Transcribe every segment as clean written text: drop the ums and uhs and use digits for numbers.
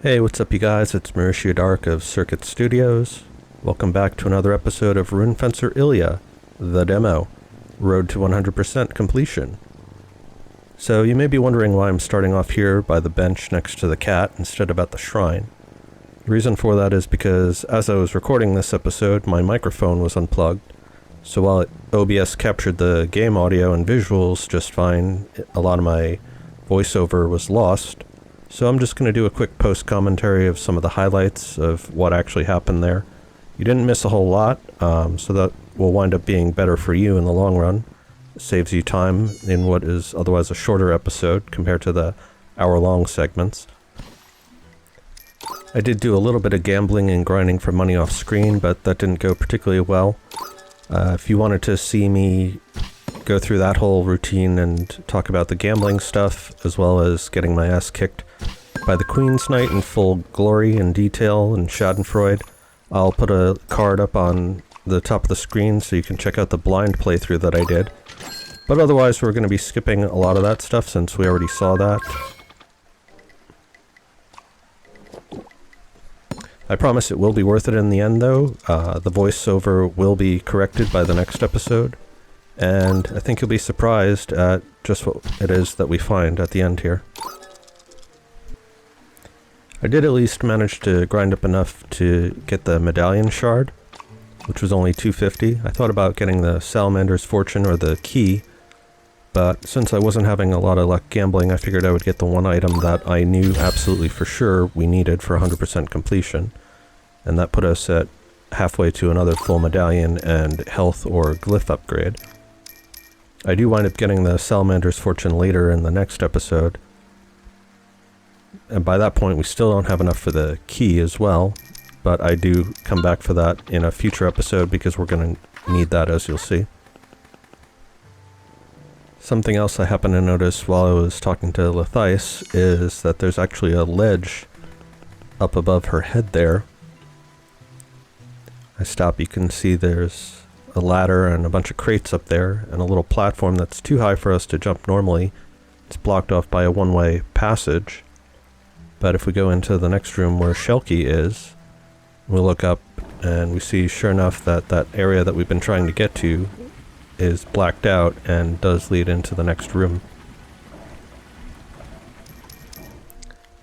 Hey, what's up you guys? It's Mauricio Dark of Circuit Studios. Welcome back to another episode of Rune Fencer Illyia, the demo, Road to 100% completion. So you may be wondering why I'm starting off here by the bench next to the cat instead of at the shrine. The reason for that is because as I was recording this episode, my microphone was unplugged. So while OBS captured the game audio and visuals just fine, a lot of my voiceover was lost. So I'm just going to do a quick post-commentary of some of the highlights of what actually happened there. You didn't miss a whole lot, so that will wind up being better for you in the long run. It saves you time in what is otherwise a shorter episode compared to the hour-long segments. I did do a little bit of gambling and grinding for money off screen, but that didn't go particularly well. If you wanted to see me go through that whole routine and talk about the gambling stuff, as well as getting my ass kicked by the Queen's Knight in full glory and detail and schadenfreude, I'll put a card up on the top of the screen so you can check out the blind playthrough that I did. But otherwise we're going to be skipping a lot of that stuff since we already saw that. I promise it will be worth it in the end though. The voiceover will be corrected by the next episode. And I think you'll be surprised at just what it is that we find at the end here. I did at least manage to grind up enough to get the medallion shard, which was only 250. I thought about getting the Salamander's Fortune or the key, but since I wasn't having a lot of luck gambling, I figured I would get the one item that I knew absolutely for sure we needed for 100% completion, and that put us at halfway to another full medallion and health or glyph upgrade. I do wind up getting the Salamander's Fortune later in the next episode, and by that point we still don't have enough for the key as well, but I do come back for that in a future episode because we're going to need that, as you'll see. Something else I happened to notice while I was talking to Lithise is that there's actually a ledge up above her head there. I stop, you can see there's a ladder and a bunch of crates up there and a little platform that's too high for us to jump normally. It's blocked off by a one-way passage. But if we go into the next room where Shelky is, we look up and we see sure enough that that area that we've been trying to get to is blacked out and does lead into the next room.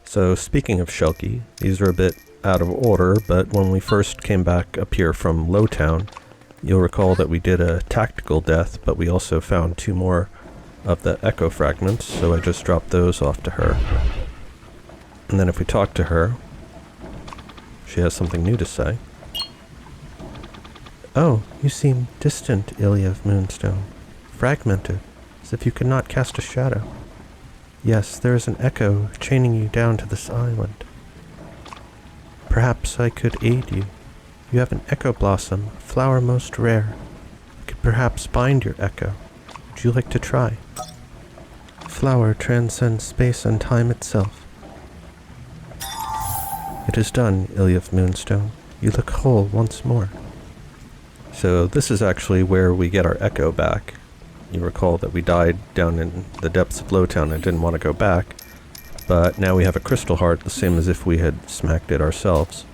So speaking of Shelky, these are a bit out of order, but when we first came back up here from Lowtown, you'll recall that we did a tactical death, but we also found 2 more of the echo fragments, so I just dropped those off to her. And then if we talk to her, she has something new to say. Oh, you seem distant, Illyia of Moonstone. Fragmented, as if you could not cast a shadow. Yes, there is an echo chaining you down to this island. Perhaps I could aid you. You have an echo blossom, a flower most rare. I could perhaps bind your echo. Would you like to try? The flower transcends space and time itself. It is done, Illyia of Moonstone. You look whole once more. So this is actually where we get our echo back. You recall that we died down in the depths of Lowtown and didn't want to go back, but now we have a crystal heart, the same as if we had smacked it ourselves.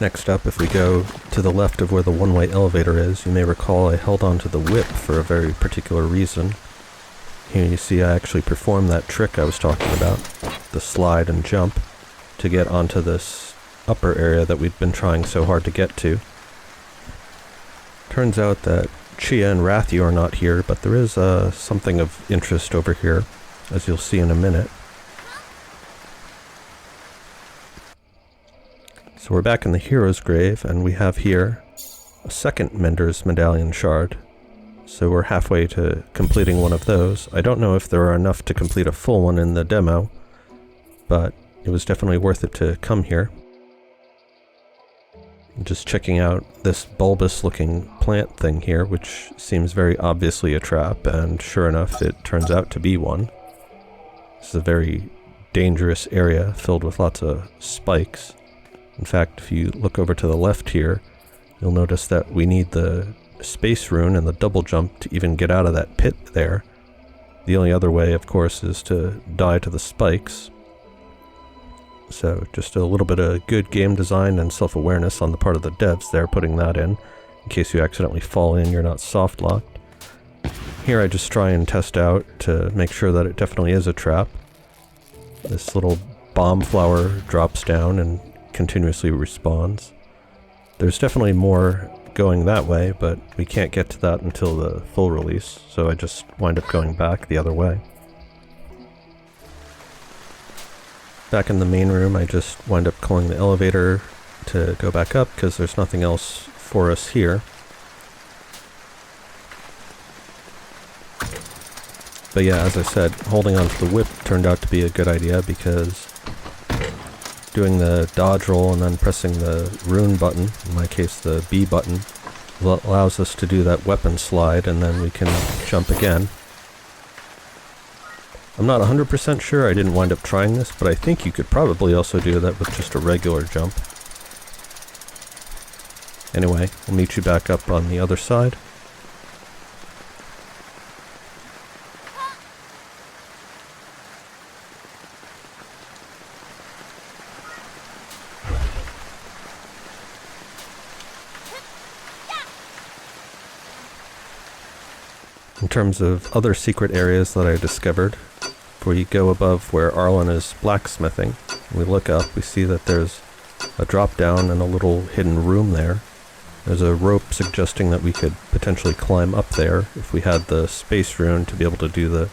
Next up, if we go to the left of where the one-way elevator is, you may recall I held onto the whip for a very particular reason. Here you see I actually performed that trick I was talking about, the slide and jump, to get onto this upper area that we've been trying so hard to get to. Turns out that Chia and Rathiu are not here, but there is something of interest over here, as you'll see in a minute. So we're back in the hero's grave, and we have here a second Mender's Medallion shard. So we're halfway to completing one of those. I don't know if there are enough to complete a full one in the demo, but it was definitely worth it to come here. I'm just checking out this bulbous looking plant thing here, which seems very obviously a trap, and sure enough it turns out to be one. This is a very dangerous area filled with lots of spikes. In fact, if you look over to the left here, you'll notice that we need the space rune and the double jump to even get out of that pit there. The only other way, of course, is to die to the spikes. So just a little bit of good game design and self-awareness on the part of the devs there, putting that in case you accidentally fall in, you're not soft-locked. Here I just try and test out to make sure that it definitely is a trap. This little bomb flower drops down and continuously respawns. There's definitely more going that way, but we can't get to that until the full release, so I just wind up going back the other way. Back in the main room, I just wind up calling the elevator to go back up because there's nothing else for us here. But yeah, as I said, holding onto the whip turned out to be a good idea because doing the dodge roll and then pressing the rune button, in my case the B button, allows us to do that weapon slide and then we can jump again. I'm not 100% sure, I didn't wind up trying this, but I think you could probably also do that with just a regular jump. Anyway, we'll meet you back up on the other side. In terms of other secret areas that I discovered, if we go above where Arlen is blacksmithing, we look up, we see that there's a drop down and a little hidden room there. There's a rope suggesting that we could potentially climb up there if we had the space rune to be able to do the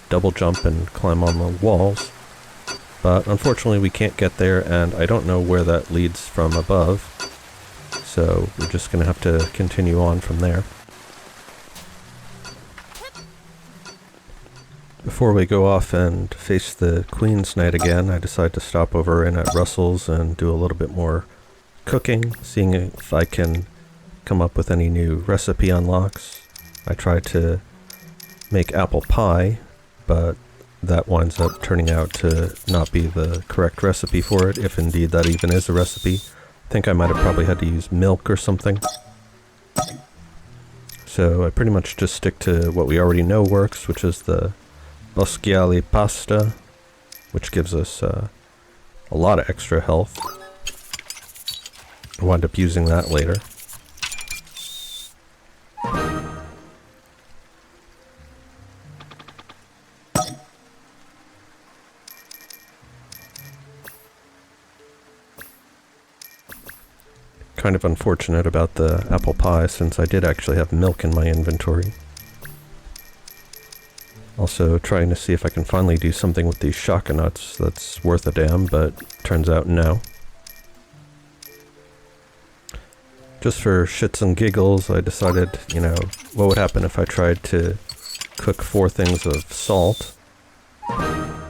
double jump and climb on the walls. But unfortunately we can't get there, and I don't know where that leads from above, so we're just going to have to continue on from there. Before we go off and face the Queen's Night again, I decide to stop over in at Russell's and do a little bit more cooking, seeing if I can come up with any new recipe unlocks. I tried to make apple pie, but that winds up turning out to not be the correct recipe for it, if indeed that even is a recipe. I think I might have probably had to use milk or something. So I pretty much just stick to what we already know works, which is the boschiali pasta, which gives us a lot of extra health. I'll wind up using that later. Kind of unfortunate about the apple pie since I did actually have milk in my inventory. Also trying to see if I can finally do something with these shaka nuts that's worth a damn, but turns out no. Just for shits and giggles, I decided, what would happen if I tried to cook 4 things of salt?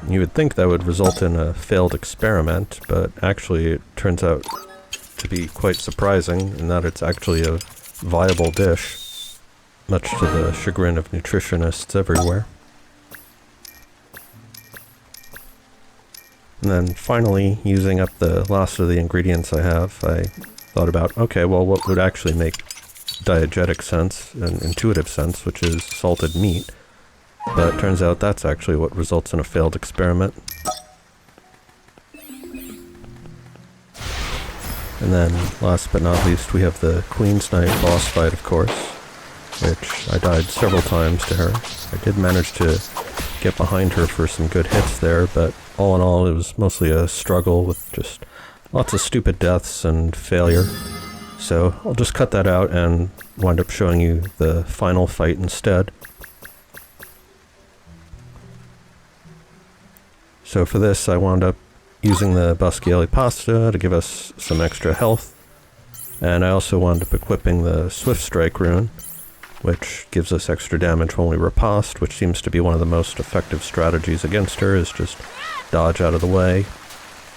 You would think that would result in a failed experiment, but actually it turns out to be quite surprising in that it's actually a viable dish, much to the chagrin of nutritionists everywhere. And then finally, using up the last of the ingredients I have, I thought about, okay, well, what would actually make diegetic sense and intuitive sense, which is salted meat. But it turns out that's actually what results in a failed experiment. And then, last but not least, we have the Queen's Night boss fight, of course, which I died several times to her. I did manage to get behind her for some good hits there, but all in all, it was mostly a struggle with just lots of stupid deaths and failure. So I'll just cut that out and wind up showing you the final fight instead. So for this, I wound up using the boschiali pasta to give us some extra health, and I also wound up equipping the Swift Strike rune, which gives us extra damage when we riposte, which seems to be one of the most effective strategies against her, is just dodge out of the way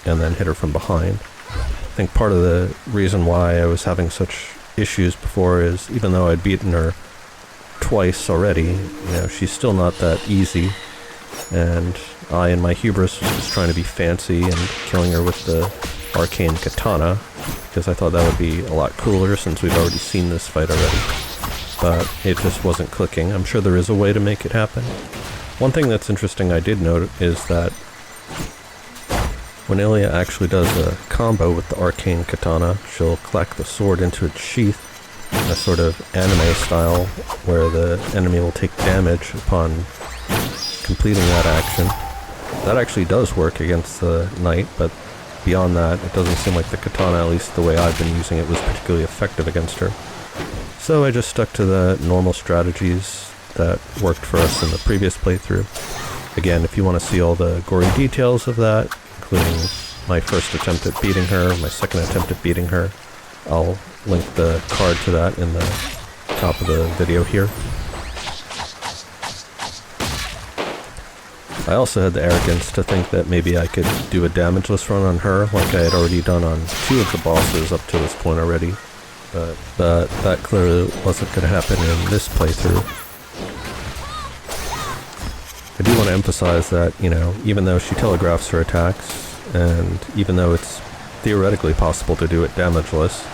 and then hit her from behind. I think part of the reason why I was having such issues before is, even though I'd beaten her twice already, she's still not that easy, and I, in my hubris, was just trying to be fancy and killing her with the arcane katana, because I thought that would be a lot cooler since we've already seen this fight already. But it just wasn't clicking. I'm sure there is a way to make it happen. One thing that's interesting I did note is that when Illyia actually does a combo with the arcane katana, she'll clack the sword into its sheath in a sort of anime style where the enemy will take damage upon completing that action. That actually does work against the knight, but beyond that, it doesn't seem like the katana, at least the way I've been using it, was particularly effective against her. So I just stuck to the normal strategies that worked for us in the previous playthrough. Again, if you want to see all the gory details of that, including my first attempt at beating her, my second attempt at beating her, I'll link the card to that in the top of the video here. I also had the arrogance to think that maybe I could do a damageless run on her, like I had already done on 2 of the bosses up to this point already, but that clearly wasn't going to happen in this playthrough. I do want to emphasize that, you know, even though she telegraphs her attacks, and even though it's theoretically possible to do it damageless,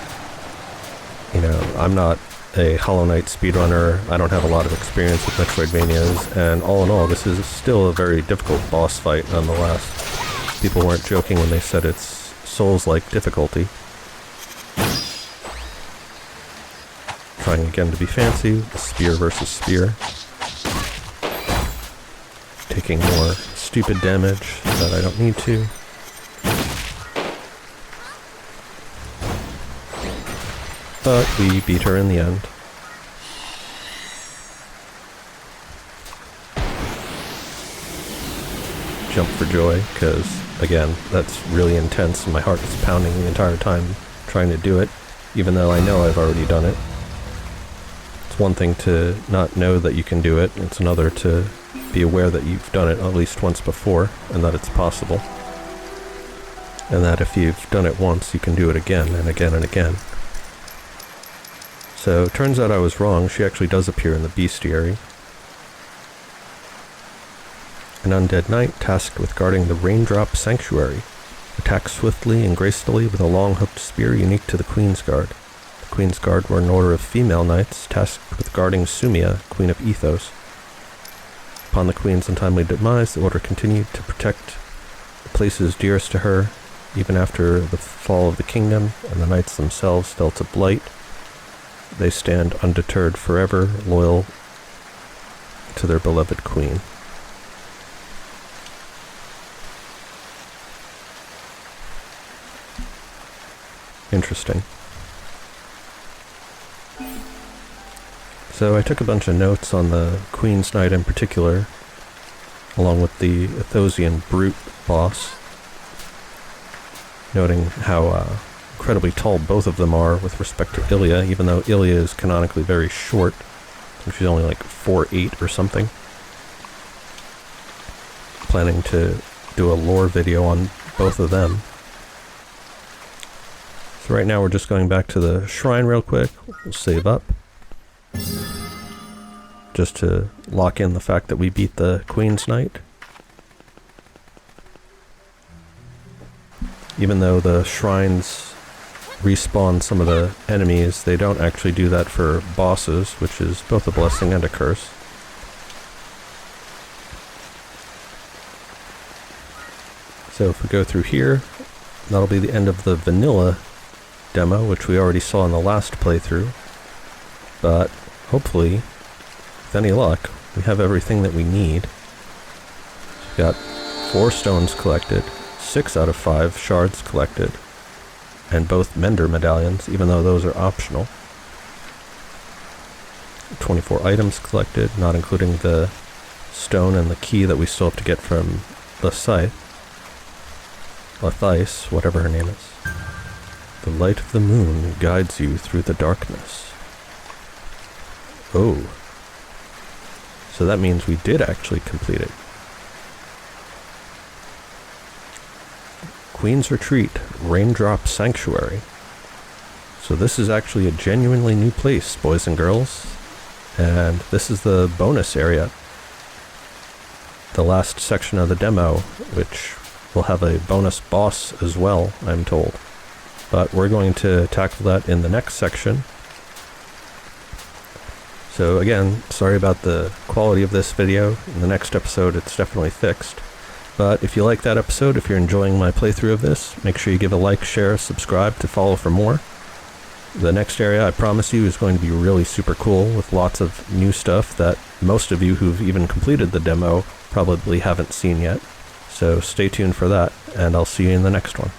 you know, I'm not a Hollow Knight speedrunner, I don't have a lot of experience with Metroidvanias, and all in all, this is still a very difficult boss fight nonetheless. People weren't joking when they said it's Souls-like difficulty. Trying again to be fancy, spear versus spear. Taking more stupid damage that I don't need to. But we beat her in the end. Jump for joy, because, again, that's really intense and my heart is pounding the entire time trying to do it, even though I know I've already done it. It's one thing to not know that you can do it, it's another to be aware that you've done it at least once before, and that it's possible. And that if you've done it once, you can do it again and again and again. So, it turns out I was wrong, she actually does appear in the bestiary. An undead knight tasked with guarding the Raindrop Sanctuary. Attacks swiftly and gracefully with a long-hooked spear unique to the Queen's Guard. The Queen's Guard were an order of female knights tasked with guarding Sumia, Queen of Ethos. Upon the Queen's untimely demise, the order continued to protect the places dearest to her, even after the fall of the kingdom and the knights themselves fell to blight. They stand undeterred forever, loyal to their beloved queen. Interesting. So I took a bunch of notes on the Queen's Knight in particular, along with the Athosian Brute boss, noting how incredibly tall both of them are with respect to Illyia, even though Illyia is canonically very short. I think she's only like 4'8" or something. Planning to do a lore video on both of them. So right now we're just going back to the shrine real quick. We'll save up. Just to lock in the fact that we beat the Queen's Knight. Even though the shrines respawn some of the enemies, they don't actually do that for bosses, which is both a blessing and a curse. So if we go through here, that'll be the end of the vanilla demo, which we already saw in the last playthrough. But hopefully, with any luck, we have everything that we need. We've got 4 stones collected, 6 out of 5 shards collected, and both Mender medallions, even though those are optional. 24 items collected, not including the stone and the key that we still have to get from Lithise, whatever her name is. The light of the moon guides you through the darkness. Oh. So that means we did actually complete it. Queen's Retreat, Raindrop Sanctuary. So this is actually a genuinely new place, boys and girls. And this is the bonus area. The last section of the demo, which will have a bonus boss as well, I'm told. But we're going to tackle that in the next section. So again, sorry about the quality of this video. In the next episode, it's definitely fixed. But if you like that episode, if you're enjoying my playthrough of this, make sure you give a like, share, subscribe to follow for more. The next area, I promise you, is going to be really super cool with lots of new stuff that most of you who've even completed the demo probably haven't seen yet. So stay tuned for that, and I'll see you in the next one.